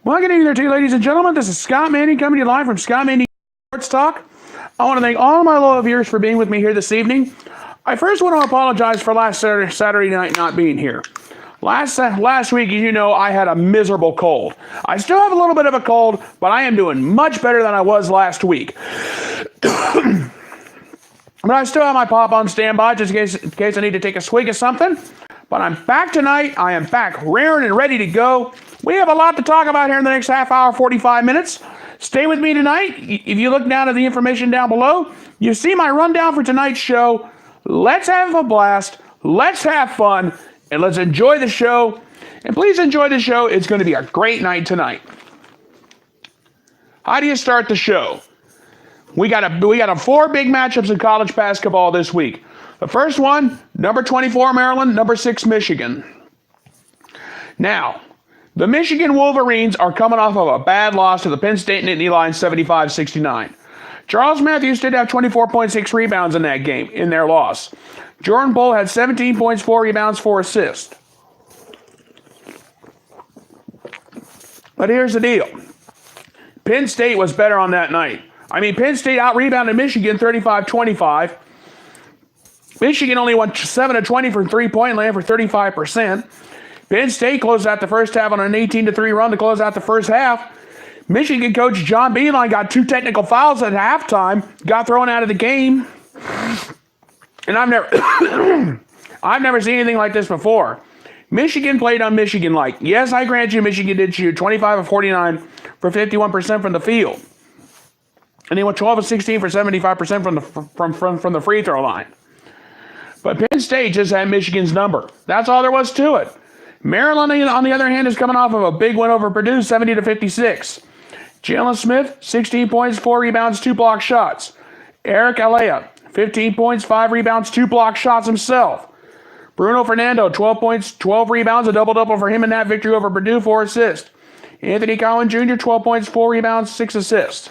Well, good evening there to you, ladies and gentlemen. This is Scott Manning coming to you live from Scott Manning Sports Talk. I want to thank all my loyal viewers for being with me here this evening. I first want to apologize for last Saturday night not being here. Last week, as you know, I had a miserable cold. I still have a little bit of a cold, but I am doing much better than I was last week. But I still have my pop on standby just in case I need to take a swig of something. But I'm back tonight. I am back raring and ready to go. We have a lot to talk about here in the next half hour, 45 minutes. Stay with me tonight. If you look down at the information down below, you see my rundown for tonight's show. Let's have a blast. Let's have fun. And let's enjoy the show. And please enjoy the show. It's going to be a great night tonight. How do you start the show? We got four big matchups in college basketball this week. The first one, number 24 Maryland, number 6 Michigan. Now, the Michigan Wolverines are coming off of a bad loss to the Penn State Nittany Lions 75-69. Charles Matthews did have 24.6 rebounds in that game, in their loss. Jordan Bull had 17 points, 4 rebounds, 4 assists. But here's the deal. Penn State was better on that night. Penn State out-rebounded Michigan 35-25. Michigan only went 7 of 20 from three-point land for 35%. Penn State closed out the first half on an 18-3 run to close out the first half. Michigan coach John Beilein got 2 technical fouls at halftime, got thrown out of the game. And I've never seen anything like this before. Michigan played on Michigan-like. Yes, I grant you Michigan did shoot 25 of 49 for 51% from the field. And they went 12 of 16 for 75% from the free throw line. But Penn State just had Michigan's number. That's all there was to it. Maryland, on the other hand, is coming off of a big win over Purdue, 70-56. Jalen Smith, 16 points, 4 rebounds, 2 block shots. Eric Alea, 15 points, 5 rebounds, 2 block shots himself. Bruno Fernando, 12 points, 12 rebounds, a double-double for him in that victory over Purdue, 4 assists. Anthony Cowan Jr., 12 points, 4 rebounds, 6 assists.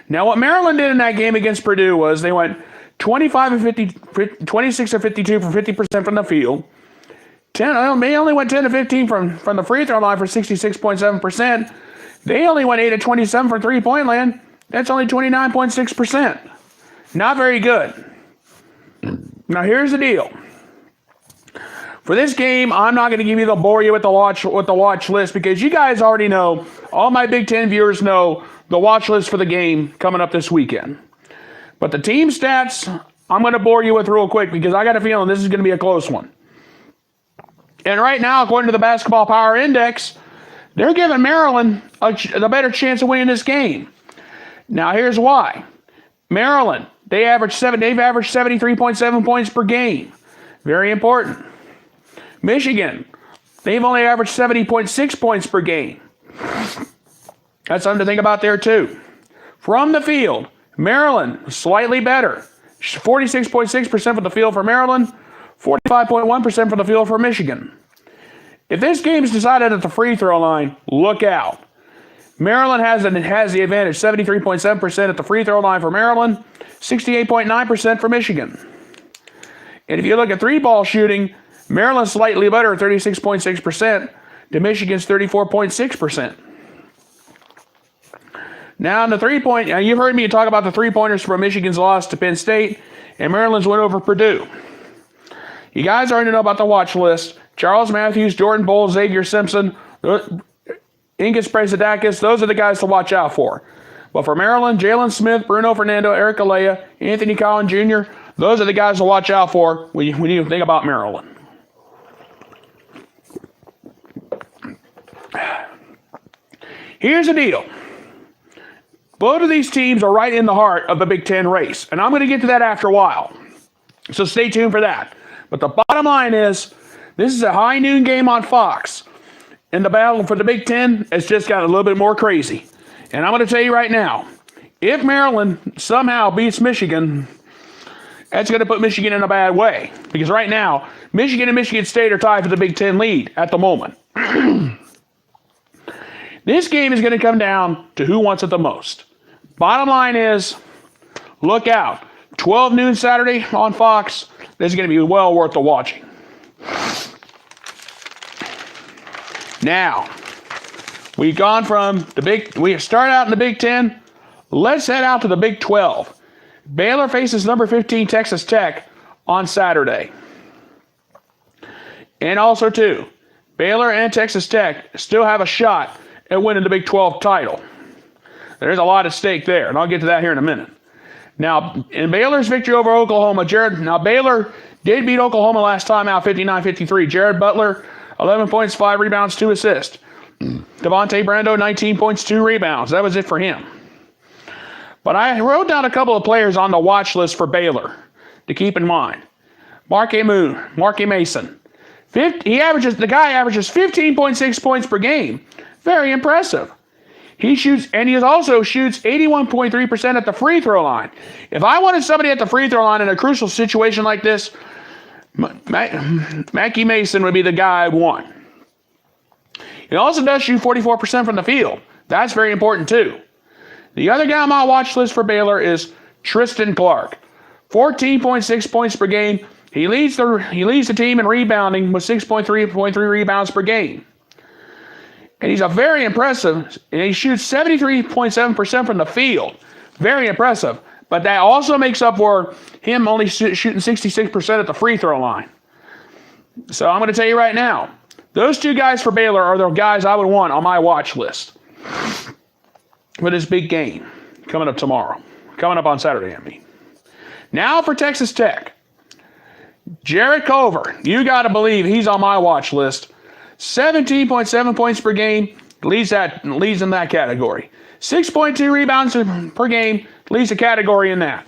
Now, what Maryland did in that game against Purdue was they went 26 of 52 for 50% from the field. They only went 10 to 15 from the free throw line for 66.7%. They only went 8 of 27 from three-point land. That's only 29.6%. Not very good. Now here's the deal. For this game, I'm not going to bore you with the watch list because you guys already know. All my Big Ten viewers know the watch list for the game coming up this weekend. But the team stats, I'm going to bore you with real quick because I got a feeling this is going to be a close one. And right now, according to the Basketball Power Index, they're giving Maryland a better chance of winning this game. Now, here's why. Maryland, they've averaged 73.7 points per game. Very important. Michigan, they've only averaged 70.6 points per game. That's something to think about there, too. From the field, Maryland, slightly better. 46.6% from the field for Maryland, 45.1% from the field for Michigan. If this game is decided at the free throw line, look out. Maryland has the advantage, 73.7% at the free throw line for Maryland, 68.9% for Michigan. And if you look at three-ball shooting, Maryland's slightly better at 36.6% to Michigan's 34.6%. Now, in the three-point, you've heard me talk about the three-pointers for Michigan's loss to Penn State and Maryland's win over Purdue. You guys already know about the watch list. Charles Matthews, Jordan Bull, Xavier Simpson, Ingus Presadakis, those are the guys to watch out for. But for Maryland, Jalen Smith, Bruno Fernando, Eric Alea, Anthony Cowan Jr., those are the guys to watch out for when you think about Maryland. Here's the deal. Both of these teams are right in the heart of the Big Ten race, and I'm going to get to that after a while. So stay tuned for that. But the bottom line is, this is a high noon game on Fox, and the battle for the Big Ten has just got a little bit more crazy. And I'm going to tell you right now, if Maryland somehow beats Michigan, that's going to put Michigan in a bad way. Because right now, Michigan and Michigan State are tied for the Big Ten lead at the moment. This game is going to come down to who wants it the most. Bottom line is, look out. 12 noon Saturday on Fox. This is going to be well worth the watching. Now, We've gone from we start out in the Big 10. Let's head out to the Big 12. Baylor faces number 15 Texas Tech on Saturday. And also, too, Baylor and Texas Tech still have a shot at winning the Big 12 title. There's a lot at stake there, and I'll get to that here in a minute. Now, in Baylor's victory over Oklahoma, Baylor did beat Oklahoma last time out 59-53. Jared Butler, 11 points, 5 rebounds, 2 assists. Devontae Brando, 19 points, 2 rebounds. That was it for him. But I wrote down a couple of players on the watch list for Baylor to keep in mind. Marky Mason. The guy averages 15.6 points per game. Very impressive. He also shoots 81.3% at the free throw line. If I wanted somebody at the free throw line in a crucial situation like this, Marky Mason would be the guy I'd want. He also does shoot 44% from the field. That's very important too. The other guy on my watch list for Baylor is Tristan Clark. 14.6 points per game. He leads the team in rebounding with 6.3 rebounds per game. And he's a very impressive, and he shoots 73.7% from the field. Very impressive. But that also makes up for him only shooting 66% at the free throw line. So I'm going to tell you right now, those two guys for Baylor are the guys I would want on my watch list for this big game coming up on Saturday, Emmy. Now for Texas Tech. Jarrett Culver, you got to believe he's on my watch list. 17.7 points per game, leads in that category. 6.2 rebounds per game, leads the category in that.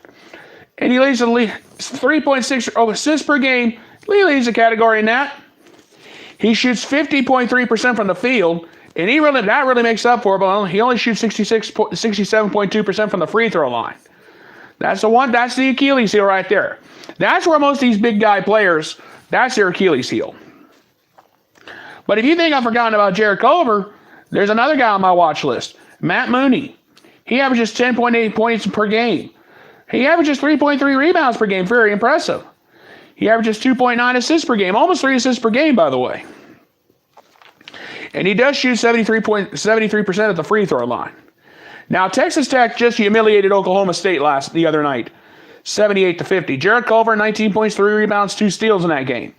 And he leads 3.6 assists per game, he leads the category in that. He shoots 50.3% from the field, and that really makes up for it, but he only shoots 67.2% from the free throw line. That's the Achilles heel right there. That's where most of these big guy players, that's their Achilles heel. But if you think I've forgotten about Jared Culver, there's another guy on my watch list, Matt Mooney. He averages 10.8 points per game. He averages 3.3 rebounds per game. Very impressive. He averages 2.9 assists per game, almost 3 assists per game, by the way. And he does shoot 73% at the free throw line. Now, Texas Tech just humiliated Oklahoma State the other night, 78-50. Jared Culver, 19 points, 3 rebounds, 2 steals in that game.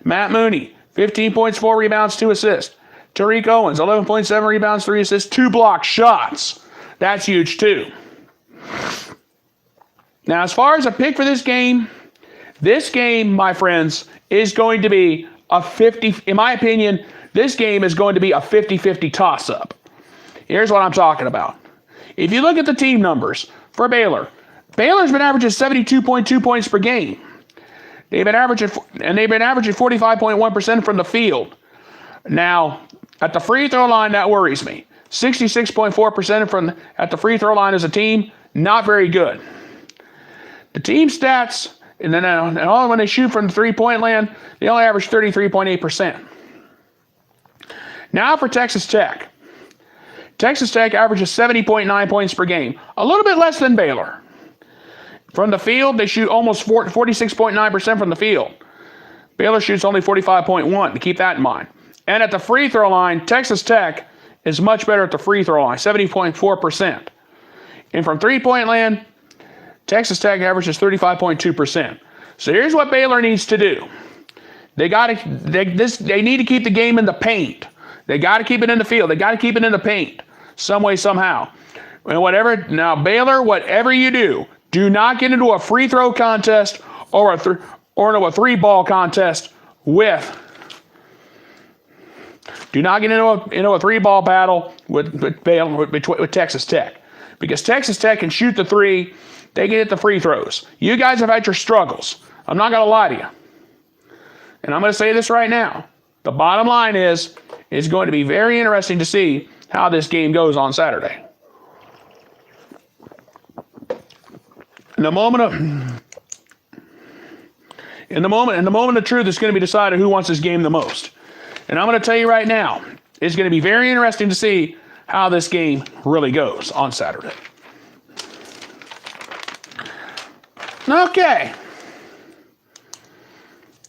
Matt Mooney, 15 points, 4 rebounds, 2 assists. Tariq Owens, 11.7 rebounds, 3 assists, 2 block shots. That's huge too. Now, as far as a pick for this game, my friends, is going to be a 50, in my opinion, this game is going to be a 50-50 toss-up. Here's what I'm talking about. If you look at the team numbers for Baylor's been averaging 72.2 points per game. They've been averaging 45.1% from the field. Now, at the free throw line, that worries me. 66.4% at the free throw line as a team, not very good. The team stats, and then when they shoot from the three-point land, they only average 33.8%. Now for Texas Tech. Texas Tech averages 70.9 points per game, a little bit less than Baylor. From the field, they shoot almost 46.9% from the field. Baylor shoots only 45.1%, to keep that in mind. And at the free throw line, Texas Tech is much better at the free throw line, 70.4%. And from three-point land, Texas Tech averages 35.2%. So here's what Baylor needs to do. They need to keep the game in the paint. They got to keep it in the field. They got to keep it in the paint, some way, somehow. And now Baylor, whatever you do not get into a free throw contest or into a three-ball contest with. Do not get into a three-ball battle with Texas Tech, because Texas Tech can shoot the three. They can hit the free throws. You guys have had your struggles. I'm not going to lie to you. And I'm going to say this right now. The bottom line is, it's going to be very interesting to see how this game goes on Saturday. In the moment of truth, it's going to be decided who wants this game the most. And I'm going to tell you right now, it's going to be very interesting to see how this game really goes on Saturday. Okay.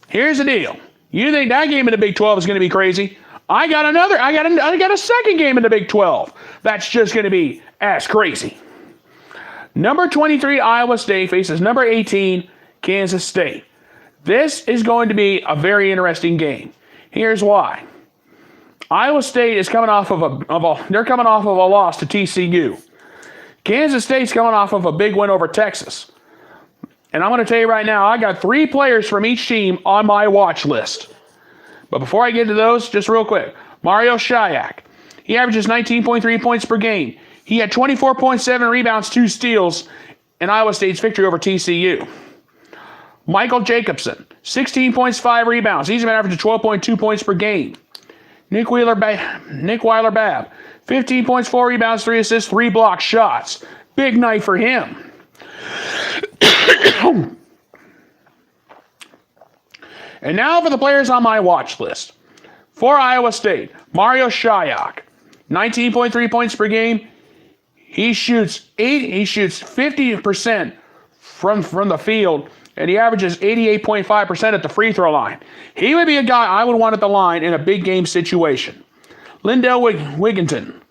Here's the deal. You think that game in the Big 12 is going to be crazy? I got a second game in the Big 12. That's just going to be as crazy. Number 23 Iowa State faces number 18 Kansas State. This is going to be a very interesting game. Here's why. Iowa State is coming off of a loss to TCU. Kansas State's coming off of a big win over Texas. And I'm going to tell you right now, I got 3 players from each team on my watch list. But before I get to those, just real quick, Mario Shayak. He averages 19.3 points per game. He had 24.7 rebounds, 2 steals in Iowa State's victory over TCU. Michael Jacobson, 16.5 rebounds. He's been averaging 12.2 points per game. Nick Weiler-Babb, 15 points, 4 rebounds, 3 assists, 3 block shots. Big night for him. And now for the players on my watch list. For Iowa State, Mario Shayak, 19.3 points per game. He shoots 50% from the field, and he averages 88.5% at the free throw line. He would be a guy I would want at the line in a big game situation. Lindell Wigginton,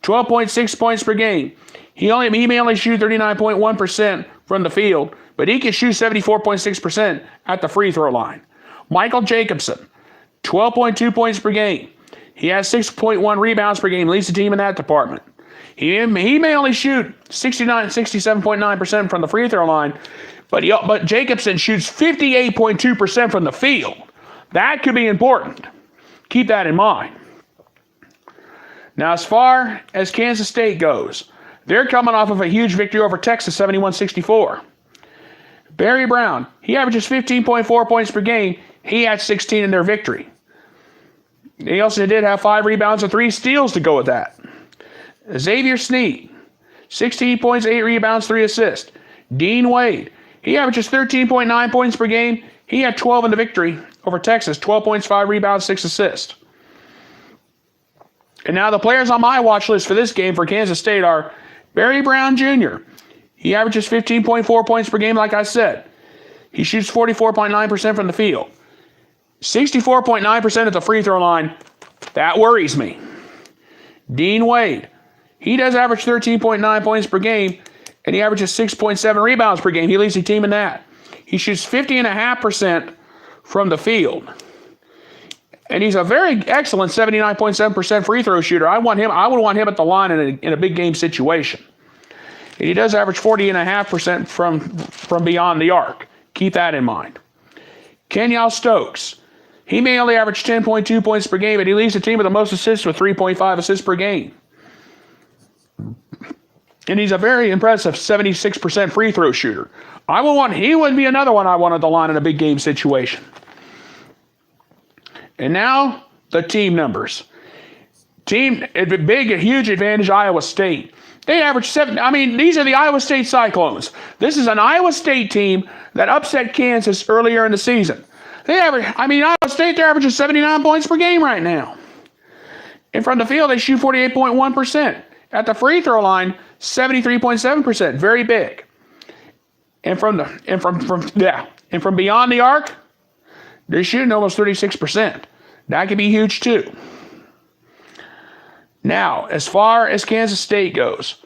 12.6 points per game. He may only shoot 39.1% from the field, but he can shoot 74.6% at the free throw line. Michael Jacobson, 12.2 points per game. He has 6.1 rebounds per game, leads the team in that department. He may only shoot 67.9% from the free throw line, but Jacobson shoots 58.2% from the field. That could be important. Keep that in mind. Now, as far as Kansas State goes, they're coming off of a huge victory over Texas, 71-64. Barry Brown, he averages 15.4 points per game. He had 16 in their victory. He also did have 5 rebounds and 3 steals to go with that. Xavier Sneed, 16 points, 8 rebounds, 3 assists. Dean Wade, he averages 13.9 points per game. He had 12 in the victory over Texas, 12 points, 5 rebounds, 6 assists. And now the players on my watch list for this game for Kansas State are Barry Brown Jr. He averages 15.4 points per game, like I said. He shoots 44.9% from the field. 64.9% at the free throw line. That worries me. Dean Wade, he does average 13.9 points per game, and he averages 6.7 rebounds per game. He leads the team in that. He shoots 50.5% from the field. And he's a very excellent 79.7% free throw shooter. I would want him at the line in a big game situation. And he does average 40.5% from beyond the arc. Keep that in mind. Kenyon Stokes, he may only average 10.2 points per game, but he leads the team with the most assists with 3.5 assists per game. And he's a very impressive 76% free throw shooter. He would be another one I want at the line in a big game situation. And now, the team numbers. Huge advantage, Iowa State. They average 7. These are the Iowa State Cyclones. This is an Iowa State team that upset Kansas earlier in the season. Iowa State, they're averaging 79 points per game right now. And from the field, they shoot 48.1%. At the free throw line, 73.7%. Very big. And from beyond the arc, they're shooting almost 36%. That could be huge too. Now, as far as Kansas State goes,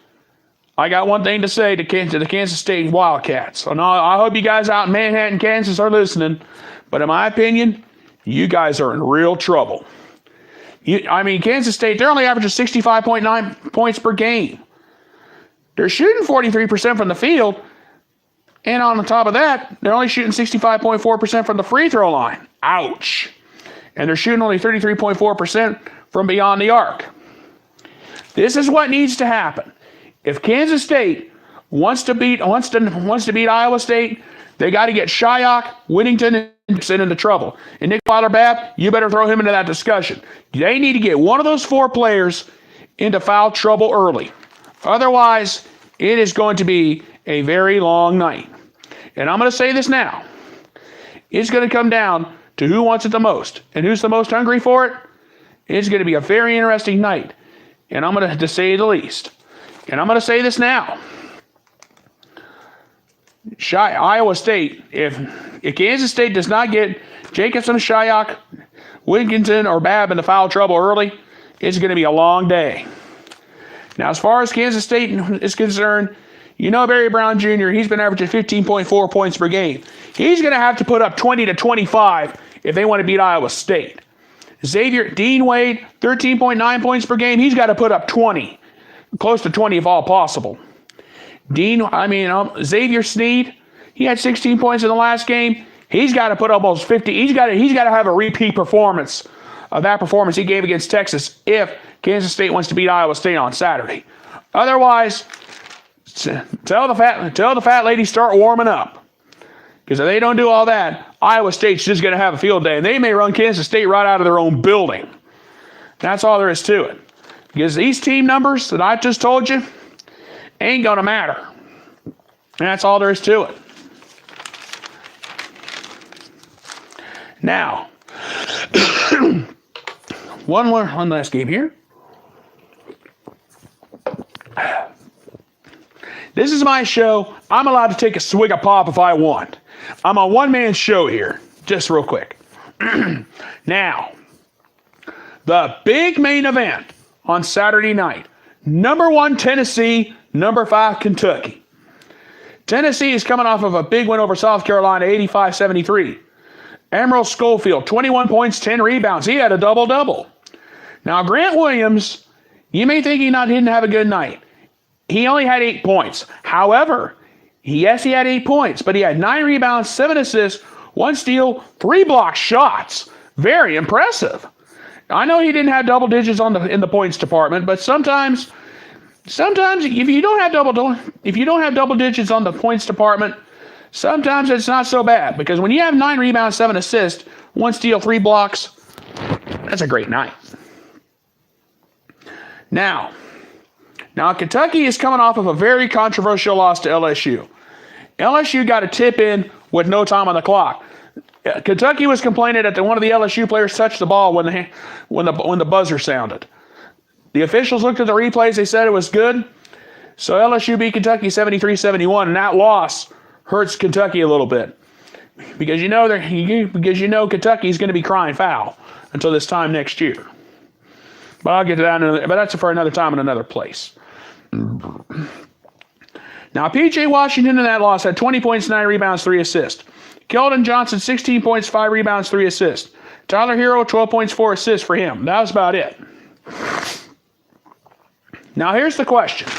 I got one thing to say to the Kansas State Wildcats. And I hope you guys out in Manhattan, Kansas are listening. But in my opinion, you guys are in real trouble. Kansas State, they're only averaging 65.9 points per game. They're shooting 43% from the field. And on the top of that, they're only shooting 65.4% from the free throw line. Ouch. And they're shooting only 33.4% from beyond the arc. This is what needs to happen. If Kansas State wants to beat Iowa State, they got to get Shayak, Whittington, and Dixon into trouble. And Nick Weiler-Babb, you better throw him into that discussion. They need to get one of those 4 players into foul trouble early. Otherwise, it is going to be a very long night. And I'm going to say this now. It's going to come down to who wants it the most. And who's the most hungry for it? It's going to be a very interesting night. And I'm going to say the least. And I'm going to say this now. Iowa State, if Kansas State does not get Jacobson, Shayak, Wilkinson or Babb into foul trouble early, it's going to be a long day. Now, as far as Kansas State is concerned, you know Barry Brown Jr., he's been averaging 15.4 points per game. He's going to have to put up 20 to 25 if they want to beat Iowa State. Dean Wade, 13.9 points per game. He's got to put up 20, close to 20 if all possible. Xavier Sneed, he had 16 points in the last game. He's got to put almost 50. He's got to have a repeat performance of that performance he gave against Texas if Kansas State wants to beat Iowa State on Saturday. Otherwise, tell the fat lady start warming up. Because if they don't do all that, Iowa State's just going to have a field day, and they may run Kansas State right out of their own building. That's all there is to it. Because these team numbers that I just told you ain't going to matter. And that's all there is to it. Now, one last game here. This is my show. I'm allowed to take a swig of pop if I want. I'm a one-man show here, just real quick. Now, the big main event on Saturday night. Number 1, Tennessee. Number 5, Kentucky. Tennessee is coming off of a big win over South Carolina, 85-73. Emerald Schofield, 21 points, 10 rebounds. He had a double-double. Now, Grant Williams, you may think he didn't have a good night. He only had 8 points. However, he had 8 points, but he had 9 rebounds, 7 assists, 1 steal, 3 block shots. Very impressive. I know he didn't have double digits in the points department, but sometimes if you don't have double digits on the points department, sometimes it's not so bad, because when you have 9 rebounds, 7 assists, 1 steal, 3 blocks, that's a great night. Now, Kentucky is coming off of a very controversial loss to LSU. LSU got a tip in with no time on the clock. Kentucky was complaining that one of the LSU players touched the ball when the buzzer sounded. The officials looked at the replays. They said it was good. So LSU beat Kentucky 73-71, and that loss hurts Kentucky a little bit. Because you know Kentucky is going to be crying foul until this time next year. But I'll get to that but that's for another time and another place. Now, P.J. Washington in that loss had 20 points, 9 rebounds, 3 assists. Keldon Johnson, 16 points, 5 rebounds, 3 assists. Tyler Hero, 12 points, 4 assists for him. That was about it. Now, here's the question.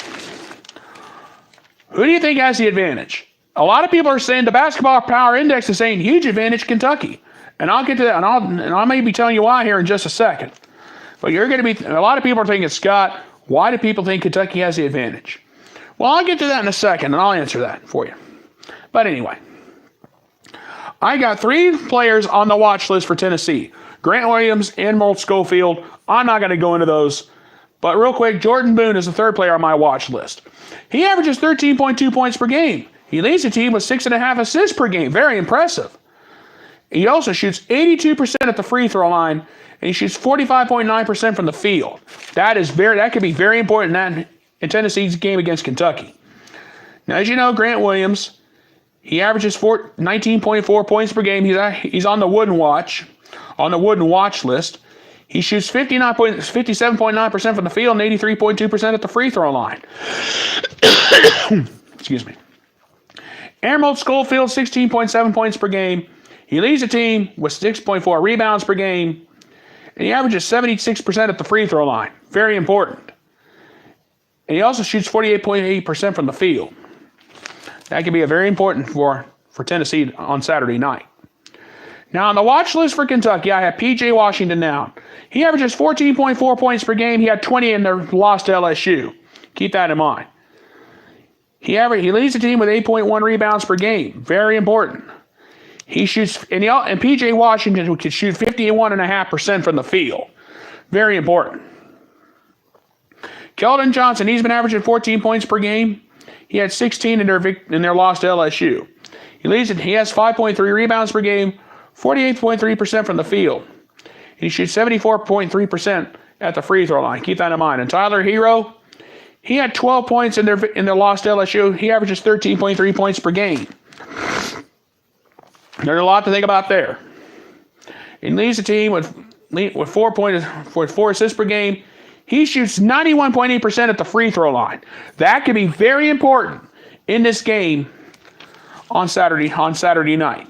Who do you think has the advantage? A lot of people are saying the basketball power index is saying huge advantage Kentucky. And I'll get to that, and I may be telling you why here in just a second. But a lot of people are thinking, Scott, why do people think Kentucky has the advantage? Well, I'll get to that in a second, and I'll answer that for you. But anyway, I got 3 players on the watch list for Tennessee. Grant Williams, Emerald Schofield. I'm not going to go into those. But real quick, Jordan Boone is the 3rd player on my watch list. He averages 13.2 points per game. He leads the team with 6.5 assists per game. Very impressive. He also shoots 82% at the free throw line, and he shoots 45.9% from the field. That could be very important in Tennessee's game against Kentucky. Now, as you know, Grant Williams, he averages 19.4 points per game. He's on the Wooden watch list. He shoots 57.9% from the field and 83.2% at the free throw line. Excuse me. Emerald Schofield, 16.7 points per game. He leads the team with 6.4 rebounds per game. And he averages 76% at the free throw line. Very important. And he also shoots 48.8% from the field. That could be very important for Tennessee on Saturday night. Now, on the watch list for Kentucky, I have P.J. Washington down. He averages 14.4 points per game. He had 20 in their loss to LSU. Keep that in mind. He leads the team with 8.1 rebounds per game. Very important. He shoots, and P.J. Washington could shoot 51.5% from the field. Very important. Keldon Johnson, he's been averaging 14 points per game. He had 16 in their loss to LSU. He has 5.3 rebounds per game, 48.3% from the field. He shoots 74.3% at the free throw line. Keep that in mind. And Tyler Hero, he had 12 points in their loss to LSU. He averages 13.3 points per game. There's a lot to think about there. He leads the team with with 4 assists per game. He shoots 91.8% at the free throw line. That could be very important in this game on Saturday night.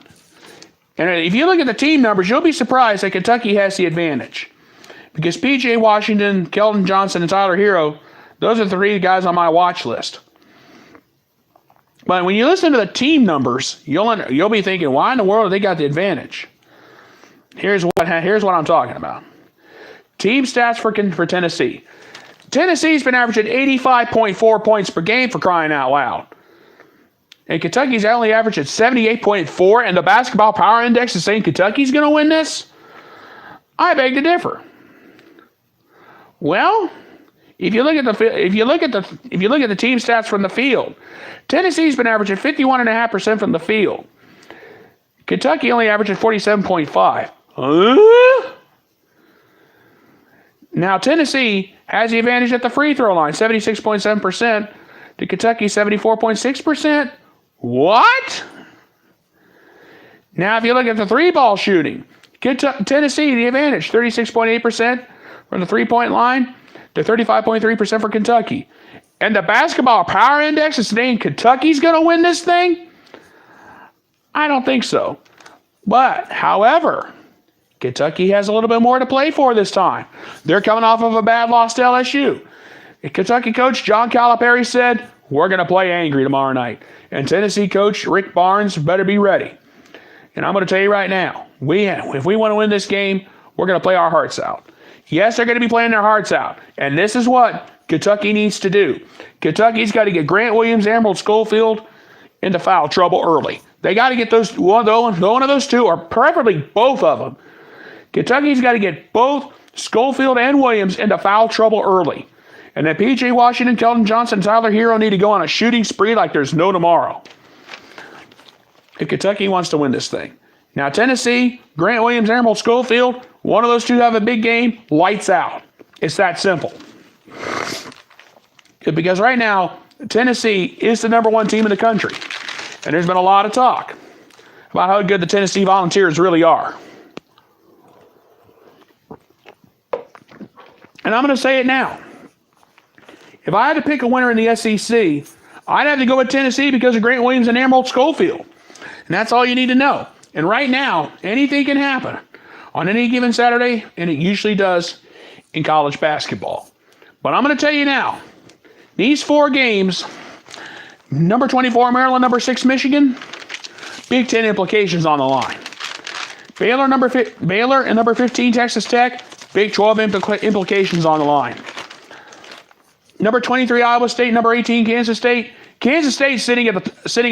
And if you look at the team numbers, you'll be surprised that Kentucky has the advantage. Because P.J. Washington, Keldon Johnson, and Tyler Hero, those are the 3 guys on my watch list. But when you listen to the team numbers, you'll be thinking, why in the world have they got the advantage? Here's what I'm talking about. Team stats for Tennessee. Tennessee's been averaging 85.4 points per game, for crying out loud. And Kentucky's only averaged at 78.4, and the basketball power index is saying Kentucky's going to win this? I beg to differ. Well, if you look at the team stats from the field, Tennessee's been averaging 51.5% from the field. Kentucky only averages 47.5. Now Tennessee has the advantage at the free throw line, 76.7% to Kentucky 74.6%. What? Now if you look at the 3-ball shooting, Tennessee the advantage, 36.8% from the 3-point line to 35.3% for Kentucky. And the basketball power index is saying Kentucky's going to win this thing? I don't think so. But, however, Kentucky has a little bit more to play for this time. They're coming off of a bad loss to LSU. Kentucky coach John Calipari said, we're going to play angry tomorrow night. And Tennessee coach Rick Barnes better be ready. And I'm going to tell you right now, if we want to win this game, we're going to play our hearts out. Yes, they're going to be playing their hearts out. And this is what Kentucky needs to do. Kentucky's got to get Grant Williams, Emerald Schofield into foul trouble early. They got to get one of those 2, or preferably both of them. Kentucky's got to get both Schofield and Williams into foul trouble early. And then P.J. Washington, Keldon Johnson, and Tyler Hero need to go on a shooting spree like there's no tomorrow if Kentucky wants to win this thing. Now, Tennessee, Grant Williams, Emerald Schofield, one of those 2 have a big game, lights out. It's that simple. Because right now, Tennessee is the number 1 team in the country. And there's been a lot of talk about how good the Tennessee Volunteers really are. And I'm going to say it now. If I had to pick a winner in the SEC, I'd have to go with Tennessee because of Grant Williams and Emerald Schofield. And that's all you need to know. And right now, anything can happen on any given Saturday, and it usually does in college basketball. But I'm going to tell you now, these 4 games, number 24 Maryland, number 6 Michigan, Big Ten implications on the line. Baylor and number 15 Texas Tech, Big 12 implications on the line. Number 23 Iowa State, number 18 Kansas State. Kansas State sitting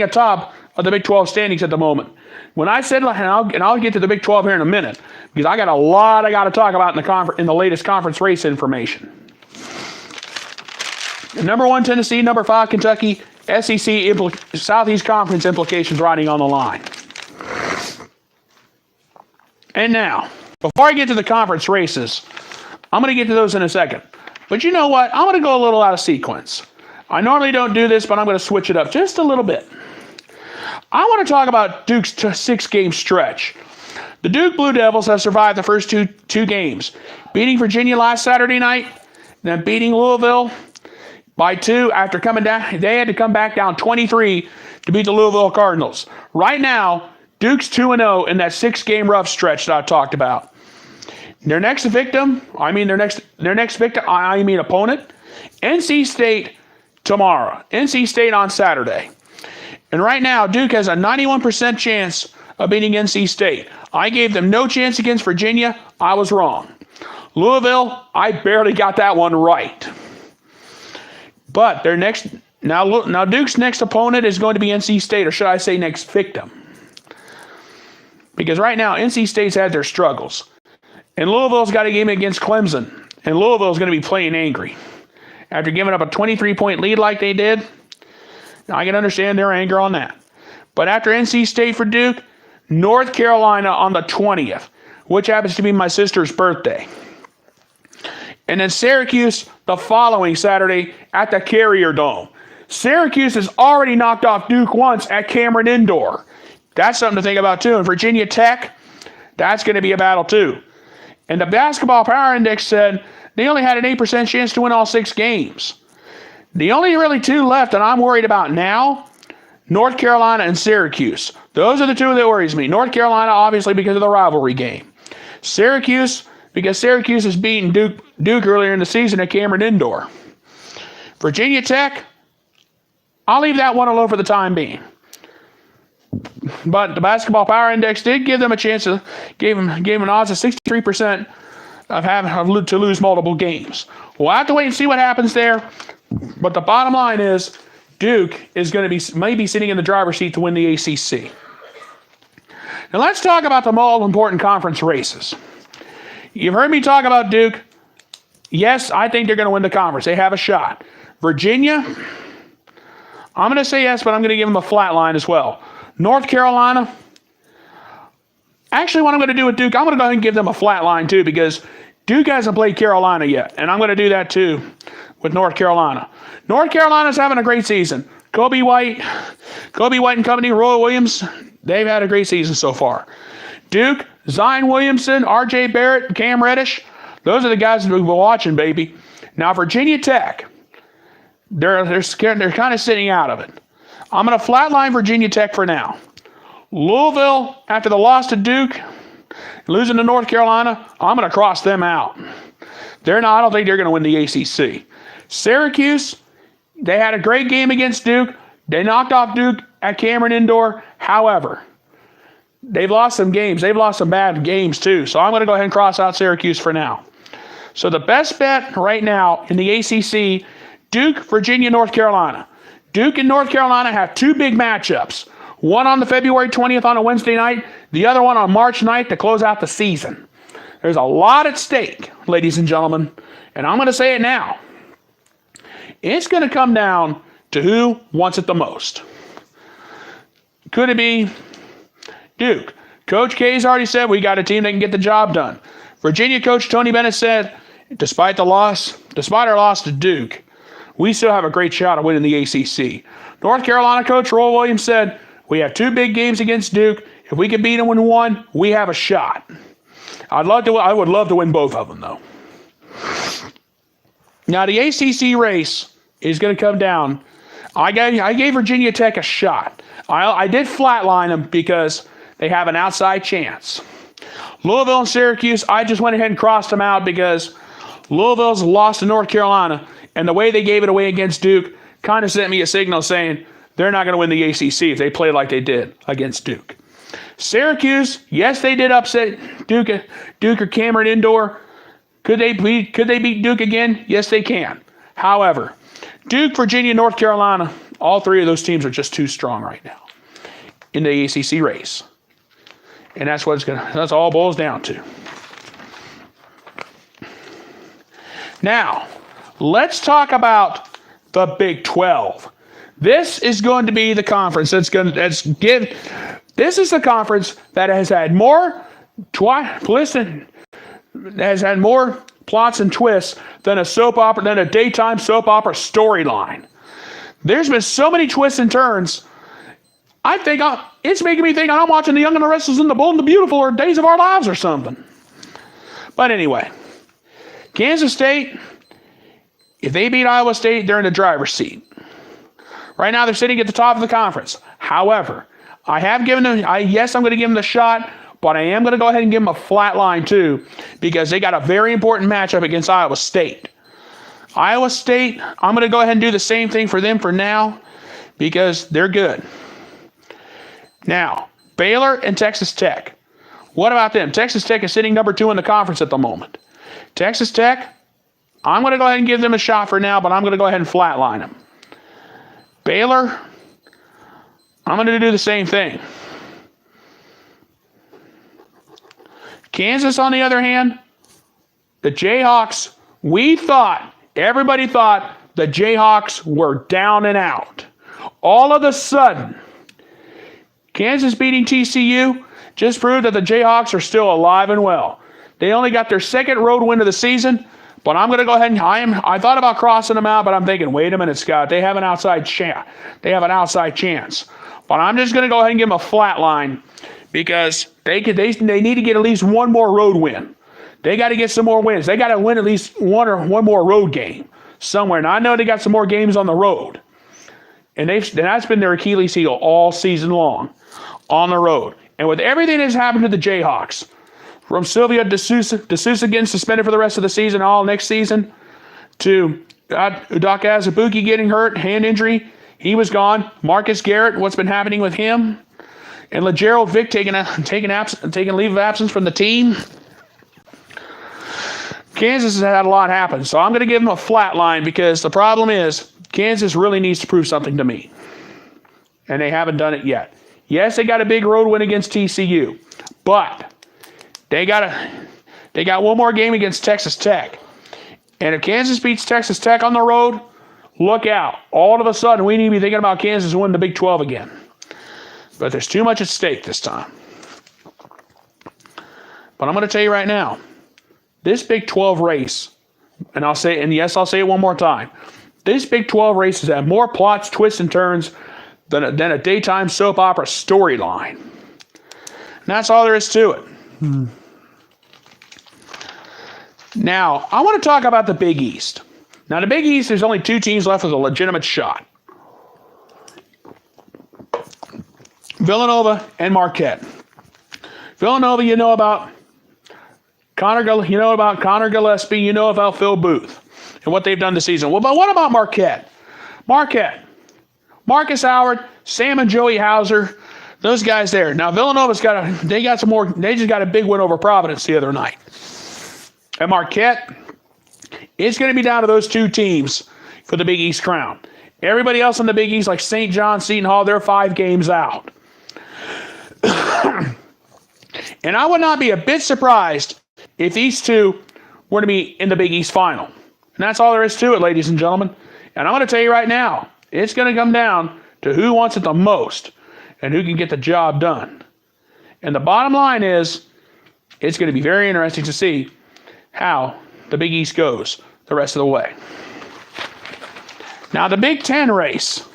atop of the Big 12 standings at the moment. When I said, and I'll get to the Big 12 here in a minute, because I got a lot I got to talk about in the latest conference race information. Number 1 Tennessee, number 5 Kentucky, SEC Southeast Conference implications riding on the line. And now, before I get to the conference races, I'm going to get to those in a second. But you know what? I'm going to go a little out of sequence. I normally don't do this, but I'm going to switch it up just a little bit. I want to talk about Duke's 6-game stretch. The Duke Blue Devils have survived the first two games, beating Virginia last Saturday night, then beating Louisville by 2 after coming down. They had to come back down 23 to beat the Louisville Cardinals. Right now, Duke's 2-0 in that 6-game rough stretch that I talked about. Their next opponent, NC State tomorrow. NC State on Saturday. And right now, Duke has a 91% chance of beating NC State. I gave them no chance against Virginia. I was wrong. Louisville, I barely got that one right. But now Duke's next opponent is going to be NC State, or should I say next victim. Because right now, NC State's had their struggles. And Louisville's got a game against Clemson. And Louisville's going to be playing angry. After giving up a 23-point lead like they did, now I can understand their anger on that. But after NC State for Duke, North Carolina on the 20th, which happens to be my sister's birthday. And then Syracuse the following Saturday at the Carrier Dome. Syracuse has already knocked off Duke once at Cameron Indoor. That's something to think about too. And Virginia Tech, that's going to be a battle too. And the Basketball Power Index said they only had an 8% chance to win all 6 games. The only really 2 left that I'm worried about now, North Carolina and Syracuse. Those are the 2 that worries me. North Carolina, obviously, because of the rivalry game. Syracuse, because Syracuse has beaten Duke earlier in the season at Cameron Indoor. Virginia Tech, I'll leave that one alone for the time being. But the Basketball Power Index did give them a chance to gave them an odds of 63% to lose multiple games. We'll have to wait and see what happens there. But the bottom line is Duke is going to be maybe sitting in the driver's seat to win the ACC. Now let's talk about the more important conference races. You've heard me talk about Duke. Yes, I think they're going to win the conference. They have a shot. Virginia, I'm going to say yes, but I'm going to give them a flat line as well. North Carolina, actually what I'm going to do with Duke, I'm going to go ahead and give them a flat line too, because Duke hasn't played Carolina yet, and I'm going to do that too with North Carolina. North Carolina's having a great season. Kobe White and company, Roy Williams, they've had a great season so far. Duke, Zion Williamson, R.J. Barrett, Cam Reddish, those are the guys that we've been watching, baby. Now Virginia Tech, they're kind of sitting out of it. I'm going to flatline Virginia Tech for now. Louisville, after the loss to Duke, losing to North Carolina, I'm going to cross them out. I don't think they're going to win the ACC. Syracuse, they had a great game against Duke. They knocked off Duke at Cameron Indoor. However, they've lost some games. They've lost some bad games too. So I'm going to go ahead and cross out Syracuse for now. So the best bet right now in the ACC, Duke, Virginia, North Carolina. Duke and North Carolina have 2 big matchups. One on the February 20th on a Wednesday night, the other one on March 9th to close out the season. There's a lot at stake, ladies and gentlemen, and I'm going to say it now. It's going to come down to who wants it the most. Could it be Duke? Coach K's already said we got a team that can get the job done. Virginia coach Tony Bennett said, despite our loss to Duke, we still have a great shot of winning the ACC. North Carolina coach Roy Williams said, we have 2 big games against Duke. If we can beat them in one, we have a shot. I would love to win both of them, though. Now, the ACC race is going to come down. I gave Virginia Tech a shot. I did flatline them because they have an outside chance. Louisville and Syracuse, I just went ahead and crossed them out because Louisville's lost to North Carolina, and the way they gave it away against Duke kind of sent me a signal saying they're not going to win the ACC if they play like they did against Duke. Syracuse, yes, they did upset Duke or Cameron Indoor. Could they beat Duke again? Yes, they can. However, Duke, Virginia, North Carolina, all 3 of those teams are just too strong right now in the ACC race. And that's all it boils down to. Now, let's talk about the Big 12. This is going to be the conference this is the conference that has had more plots and twists than a daytime soap opera storyline. There's been so many twists and turns. I think it's making me think I'm watching The Young and the Restless and The Bold and the Beautiful or Days of Our Lives or something. But anyway, Kansas State, if they beat Iowa State, they're in the driver's seat. Right now, they're sitting at the top of the conference. However, I'm going to give them the shot, but I am going to go ahead and give them a flat line too, because they got a very important matchup against Iowa State. Iowa State, I'm going to go ahead and do the same thing for them for now, because they're good. Now, Baylor and Texas Tech. What about them? Texas Tech is sitting number 2 in the conference at the moment. Texas Tech, I'm going to go ahead and give them a shot for now, but I'm going to go ahead and flatline them. Baylor, I'm going to do the same thing. Kansas, on the other hand, the Jayhawks, everybody thought the Jayhawks were down and out. All of a sudden, Kansas beating TCU just proved that the Jayhawks are still alive and well. They only got their 2nd road win of the season, but I'm going to go ahead and I thought about crossing them out, but I'm thinking, wait a minute, Scott, they have an outside chance. But I'm just going to go ahead and give them a flat line because they need to get at least one more road win They got to get some more wins. They got to win at least one more road game somewhere. Now, I know they got some more games on the road. And that's been their Achilles heel all season long, on the road. And with everything that's happened to the Jayhawks, from Sylvia D'Souza getting suspended for the rest of the season, all next season, to Udaka Azubuike getting hurt, hand injury, he was gone. Marcus Garrett, what's been happening with him? And LeGerald Vick taking leave of absence from the team. Kansas has had a lot happen, so I'm going to give them a flat line because the problem is Kansas really needs to prove something to me, and they haven't done it yet. Yes, they got a big road win against TCU, but they got one more game against Texas Tech, and if Kansas beats Texas Tech on the road, look out. All of a sudden, we need to be thinking about Kansas winning the Big 12 again. But there's too much at stake this time. But I'm going to tell you right now, this Big 12 race, and I'll say it one more time, this Big 12 race has had more plots, twists, and turns than a daytime soap opera storyline. And that's all there is to it. Now, I want to talk about the Big East. Now, the Big East, there's only 2 teams left with a legitimate shot. Villanova and Marquette. Villanova, you know about Connor Gillespie, you know about Phil Booth and what they've done this season. Well, but what about Marquette? Marcus Howard, Sam and Joey Hauser, those guys there. Now Villanova's they just got a big win over Providence the other night. And Marquette, it's going to be down to those 2 teams for the Big East crown. Everybody else in the Big East, like St. John, Seton Hall, they're 5 games out. And I would not be a bit surprised if these 2 were to be in the Big East final. And that's all there is to it, ladies and gentlemen. And I'm going to tell you right now, it's going to come down to who wants it the most and who can get the job done. And the bottom line is, it's going to be very interesting to see how the Big East goes the rest of the way. Now, the Big Ten race.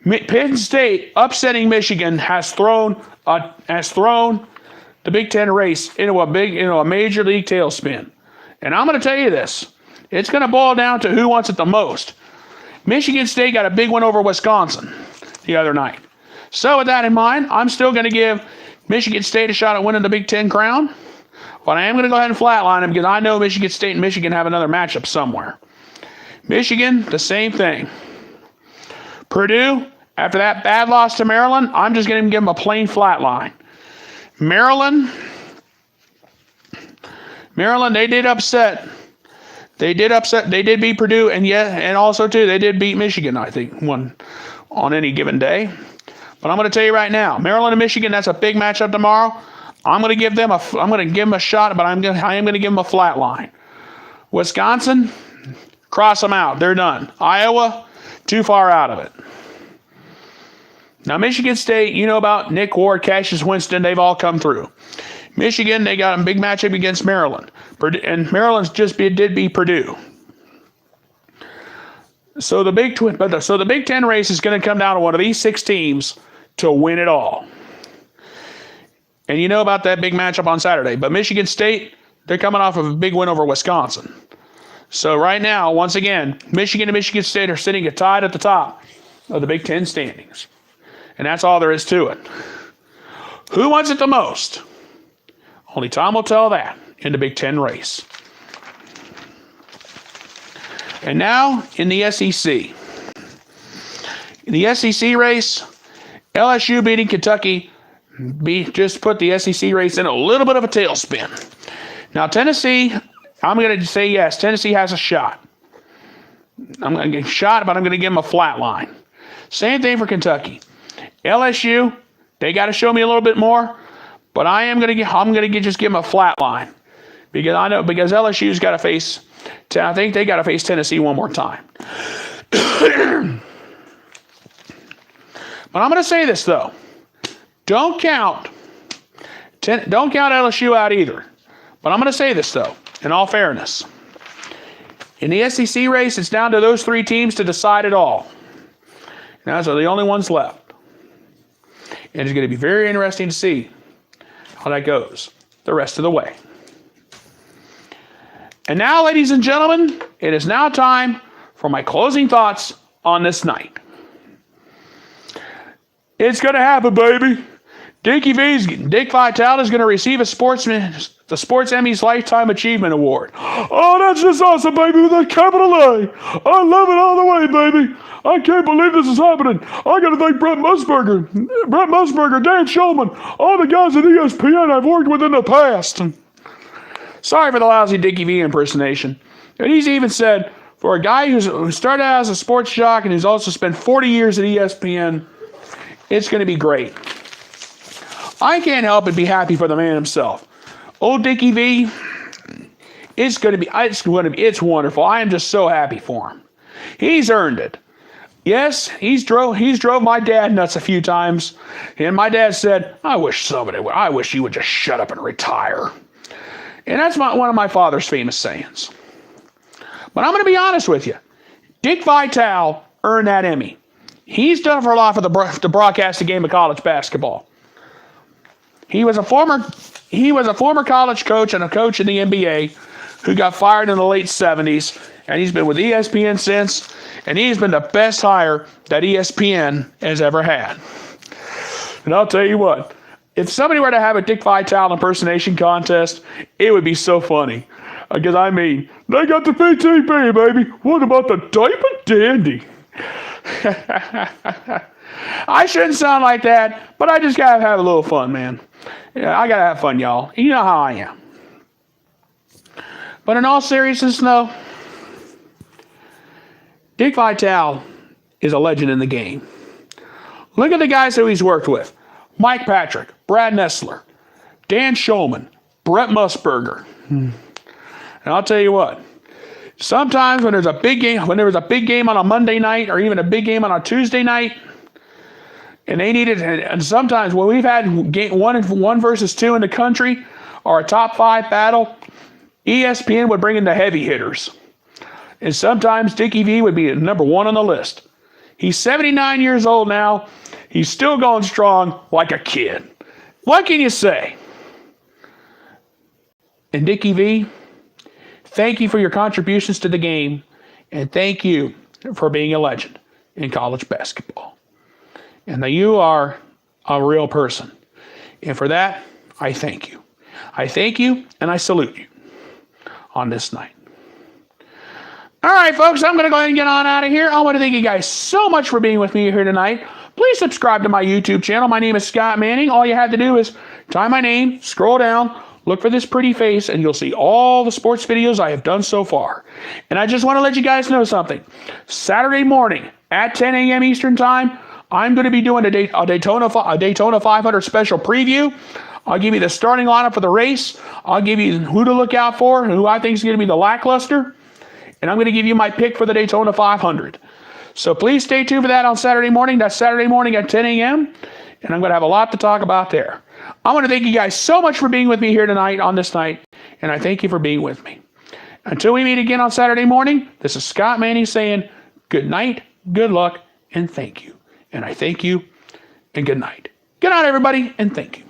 Penn State upsetting Michigan has thrown the Big Ten race into a major league tailspin. And I'm going to tell you this. It's going to boil down to who wants it the most. Michigan State got a big win over Wisconsin the other night. So with that in mind, I'm still going to give Michigan State a shot at winning the Big Ten crown. But I am going to go ahead and flatline them because I know Michigan State and Michigan have another matchup somewhere. Michigan, the same thing. Purdue, after that bad loss to Maryland, I'm just going to give them a plain flat line. Maryland, they did upset. They did beat Purdue, and also, too, they did beat Michigan, I think, one on any given day. But I'm going to tell you right now, Maryland and Michigan, that's a big matchup tomorrow. I'm going to give them a shot, but I am going to give them a flat line. Wisconsin, cross them out. They're done. Iowa, too far out of it. Now, Michigan State, you know about Nick Ward, Cassius Winston. They've all come through. Michigan, they got a big matchup against Maryland. And Maryland did beat Purdue. So the Big Ten race is going to come down to one of these 6 teams to win it all. And you know about that big matchup on Saturday. But Michigan State, they're coming off of a big win over Wisconsin. So right now, once again, Michigan and Michigan State are sitting tied at the top of the Big Ten standings. And that's all there is to it. Who wants it the most? Only time will tell that in the Big Ten race. And now in the SEC. In the SEC race, LSU beating Kentucky just put the SEC race in a little bit of a tailspin. Now Tennessee, I'm going to say yes, Tennessee has a shot. I'm going to get a shot, but I'm going to give them a flat line. Same thing for Kentucky. LSU, they got to show me a little bit more, but I'm going to just give them a flat line because LSU's got to face. I think they got to face Tennessee one more time. But I'm going to say this though: don't count LSU out either. But I'm going to say this though, in all fairness, in the SEC race, it's down to those 3 teams to decide it all. Now, those are the only ones left. And it's going to be very interesting to see how that goes the rest of the way. And now, ladies and gentlemen, it is now time for my closing thoughts on this night. It's going to happen, baby. Dick Vitale is going to receive the Sports Emmys Lifetime Achievement Award. Oh, that's just awesome, baby, with a capital A. I love it all the way, baby. I can't believe this is happening. I got to thank Brett Musburger, Dan Shulman, all the guys at ESPN I've worked with in the past. Sorry for the lousy Dickie V impersonation. And he's even said, for a guy who started out as a sports jock and who's also spent 40 years at ESPN, it's going to be great. I can't help but be happy for the man himself. Old Dickie V, it's wonderful. I am just so happy for him. He's earned it. Yes, he's drove my dad nuts a few times, and my dad said, I wish you would just shut up and retire. And that's one of my father's famous sayings. But I'm going to be honest with you. Dick Vitale earned that Emmy. He's done for a lot to broadcast the game of college basketball. He was a former college coach and a coach in the NBA who got fired in the late 70s, and he's been with ESPN since, and he's been the best hire that ESPN has ever had. And I'll tell you what, if somebody were to have a Dick Vitale impersonation contest, it would be so funny. Because, I mean, they got the PTP, baby. What about the diaper dandy? I shouldn't sound like that, but I just got to have a little fun, man. Yeah, I got to have fun, y'all. You know how I am. But in all seriousness, though, Dick Vitale is a legend in the game. Look at the guys who he's worked with. Mike Patrick, Brad Nessler, Dan Shulman, Brett Musburger. And I'll tell you what, sometimes when there's a big game, on a Monday night or even a big game on a Tuesday night, and sometimes when we've had game 1 versus 2 in the country or a top 5 battle, ESPN would bring in the heavy hitters. And sometimes Dickie V would be number 1 on the list. He's 79 years old now. He's still going strong like a kid. What can you say? And Dickie V, thank you for your contributions to the game, and thank you for being a legend in college basketball. And that you are a real person. And for that, I thank you. I thank you, and I salute you on this night. All right, folks, I'm going to go ahead and get on out of here. I want to thank you guys so much for being with me here tonight. Please subscribe to my YouTube channel. My name is Scott Manning. All you have to do is type my name, scroll down, look for this pretty face, and you'll see all the sports videos I have done so far. And I just want to let you guys know something. Saturday morning at 10 a.m. Eastern Time, I'm going to be doing a Daytona 500 special preview. I'll give you the starting lineup for the race. I'll give you who to look out for, who I think is going to be the lackluster. And I'm going to give you my pick for the Daytona 500. So please stay tuned for that on Saturday morning. That's Saturday morning at 10 a.m. And I'm going to have a lot to talk about there. I want to thank you guys so much for being with me here tonight on this night. And I thank you for being with me. Until we meet again on Saturday morning, this is Scott Manning saying good night, good luck, and thank you. And I thank you, and good night. Good night, everybody, and thank you.